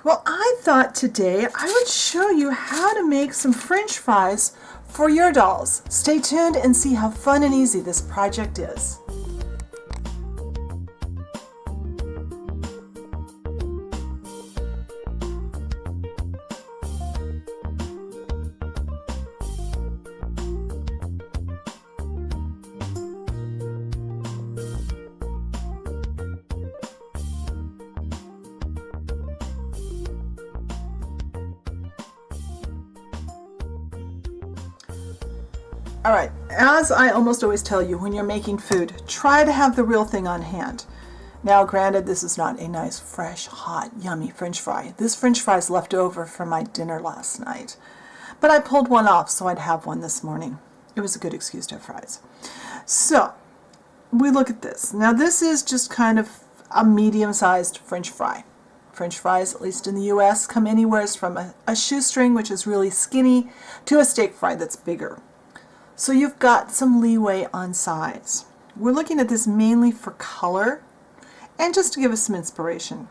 Well, I thought today I would show you how to make some French fries for your dolls. Stay tuned and see how fun and easy this project is. All right, as I almost always tell you when you're making food, try to have the real thing on hand. Now, granted, this is not a nice, fresh, hot, yummy French fry. This French fry is left over from my dinner last night. But I pulled one off so I'd have one this morning. It was a good excuse to have fries. So, we look at this. Now, this is just kind of a medium-sized French fry. French fries, at least in the US, come anywhere from a shoestring, which is really skinny, to a steak fry that's bigger. So you've got some leeway on size. We're looking at this mainly for color and just to give us some inspiration.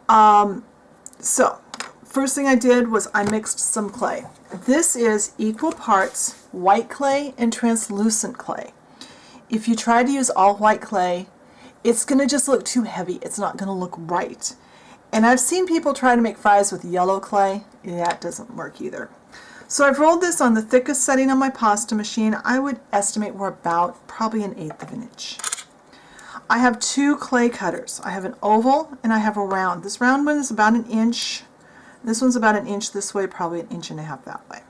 So first thing I did was I mixed some clay. This is equal parts white clay and translucent clay. If you try to use all white clay, it's going to just look too heavy. It's not going to look right. And I've seen people try to make fries with yellow clay. That doesn't work either. So I've rolled this on the thickest setting on my pasta machine. I would estimate we're about probably 1/8 of an inch. I have two clay cutters. I have an oval and I have a round. This round one is about 1 inch. This one's about 1 inch this way, probably 1.5 inches that way.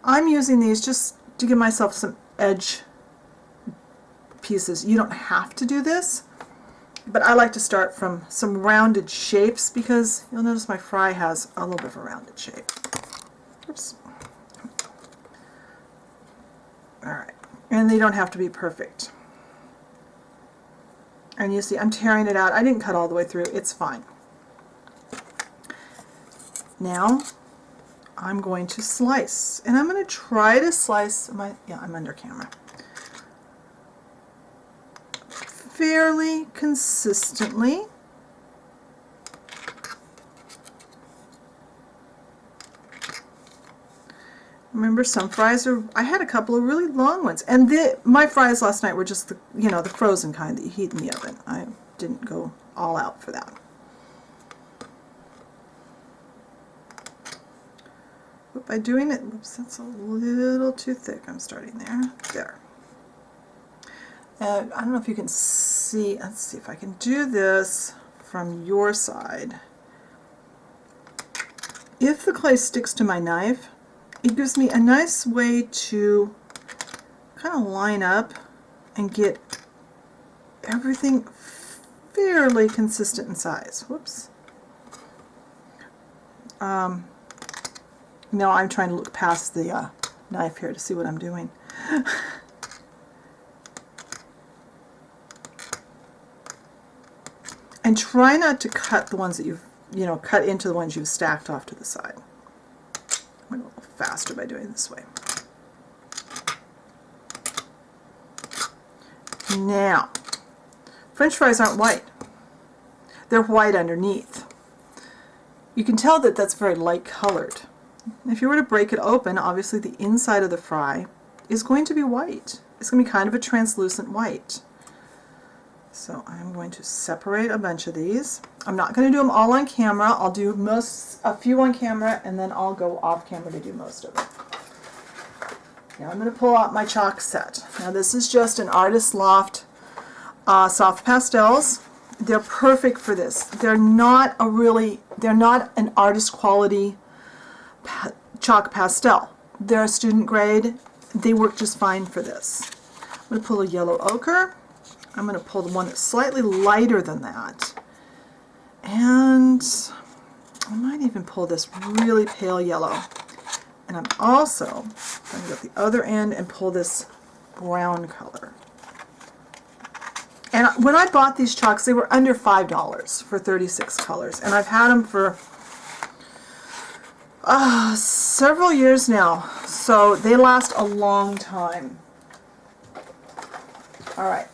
I'm using these just to give myself some edge pieces. You don't have to do this, but I like to start from some rounded shapes because you'll notice my fry has a little bit of a rounded shape. Oops. All right, and they don't have to be perfect. And you see, I'm tearing it out. I didn't cut all the way through. It's fine. Now, I'm going to slice, and I'm going to try to slice I'm under camera. Fairly consistently. Remember, some fries I had a couple of really long ones, and my fries last night were just the frozen kind that you heat in the oven. I didn't go all out for that. But by doing it, oops, that's a little too thick. I'm starting there. There. I don't know if you can see. Let's see if I can do this from your side. If the clay sticks to my knife, it gives me a nice way to kind of line up and get everything fairly consistent in size. Whoops. Now I'm trying to look past the knife here to see what I'm doing. And try not to cut the ones that you've, cut into the ones you've stacked off to the side. I'm going a little faster by doing it this way. Now, French fries aren't white. They're white underneath. You can tell that that's very light colored. If you were to break it open, obviously the inside of the fry is going to be white. It's going to be kind of a translucent white. So I'm going to separate a bunch of these. I'm not going to do them all on camera. I'll do a few on camera, and then I'll go off camera to do most of it. Now I'm going to pull out my chalk set. Now this is just an Artist Loft soft pastels. They're perfect for this. They're not an artist quality chalk pastel. They're a student grade. They work just fine for this. I'm going to pull a yellow ochre. I'm going to pull the one that's slightly lighter than that. And I might even pull this really pale yellow. And I'm also going to go to the other end and pull this brown color. And when I bought these chalks, they were under $5 for 36 colors. And I've had them for several years now. So they last a long time. All right.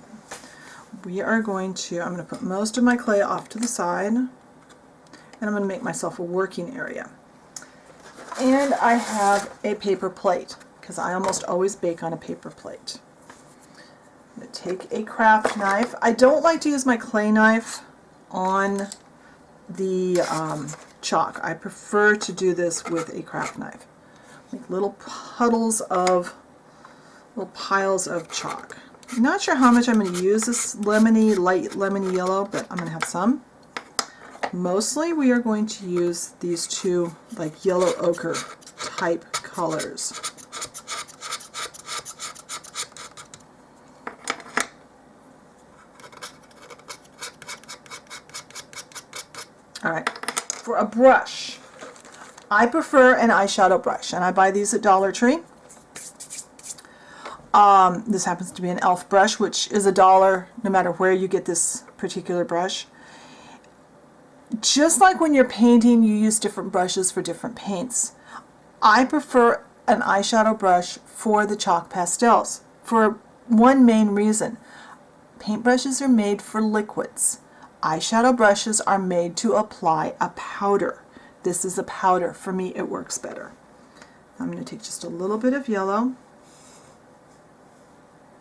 I'm going to put most of my clay off to the side. And I'm going to make myself a working area. And I have a paper plate, because I almost always bake on a paper plate. I'm going to take a craft knife. I don't like to use my clay knife on the chalk. I prefer to do this with a craft knife. Make little piles of chalk. I'm not sure how much I'm going to use this lemony, light lemony yellow, but I'm going to have some. Mostly we are going to use these two like yellow ochre type colors. Alright, for a brush, I prefer an eyeshadow brush, and I buy these at Dollar Tree. This happens to be an e.l.f. brush, which is $1 no matter where you get this particular brush. Just like when you're painting, you use different brushes for different paints. I prefer an eyeshadow brush for the chalk pastels for one main reason. Paintbrushes are made for liquids. Eyeshadow brushes are made to apply a powder. This is a powder. For me, it works better. I'm going to take just a little bit of yellow.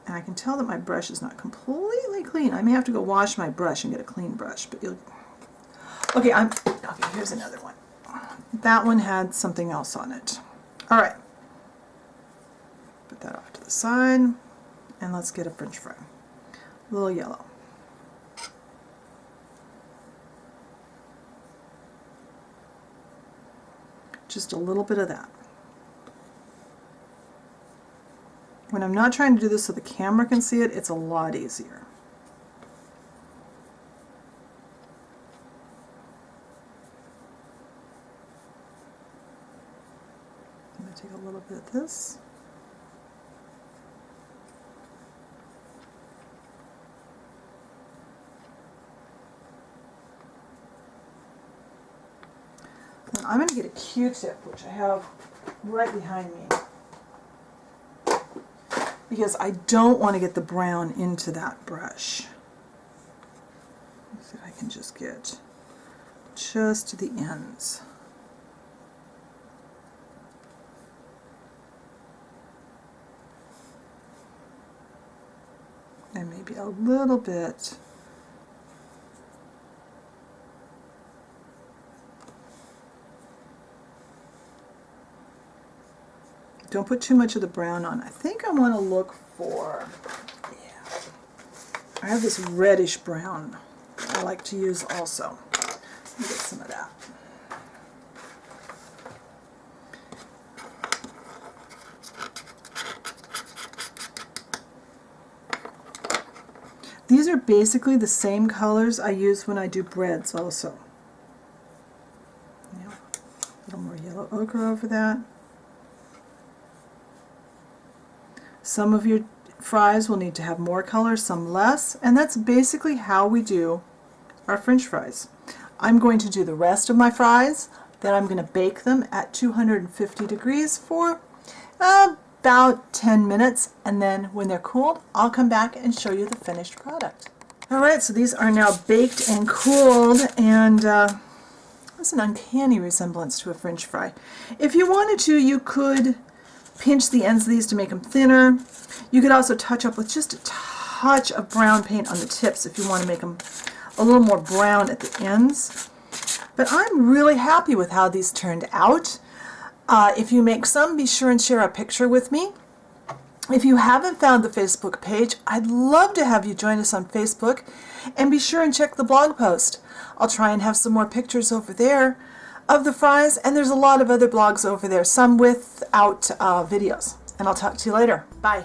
And I can tell that my brush is not completely clean. I may have to go wash my brush and get a clean brush, but you'll... Okay, here's another one. That one had something else on it. All right. Put that off to the side, and let's get a French fry. A little yellow. Just a little bit of that. When I'm not trying to do this so the camera can see it, it's a lot easier. I'm going to take a little bit of this. Then I'm going to get a Q-tip, which I have right behind me, because I don't want to get the brown into that brush. Let's see if I can just get just to the ends. And maybe a little bit. Don't put too much of the brown on. I think I want to look for, yeah, I have this reddish brown I like to use also. Let me get some of that. These are basically the same colors I use when I do breads also. Yeah, a little more yellow ochre over that. Some of your fries will need to have more color, some less, and that's basically how we do our French fries. I'm going to do the rest of my fries, then I'm going to bake them at 250 degrees for about 10 minutes, and then when they're cooled, I'll come back and show you the finished product. Alright, so these are now baked and cooled, and there's an uncanny resemblance to a French fry. If you wanted to, you could pinch the ends of these to make them thinner. You could also touch up with just a touch of brown paint on the tips if you want to make them a little more brown at the ends. But I'm really happy with how these turned out. If you make some, be sure and share a picture with me. If you haven't found the Facebook page, I'd love to have you join us on Facebook, and be sure and check the blog post. I'll try and have some more pictures over there of the fries, and there's a lot of other blogs over there, some without videos. And I'll talk to you later. Bye.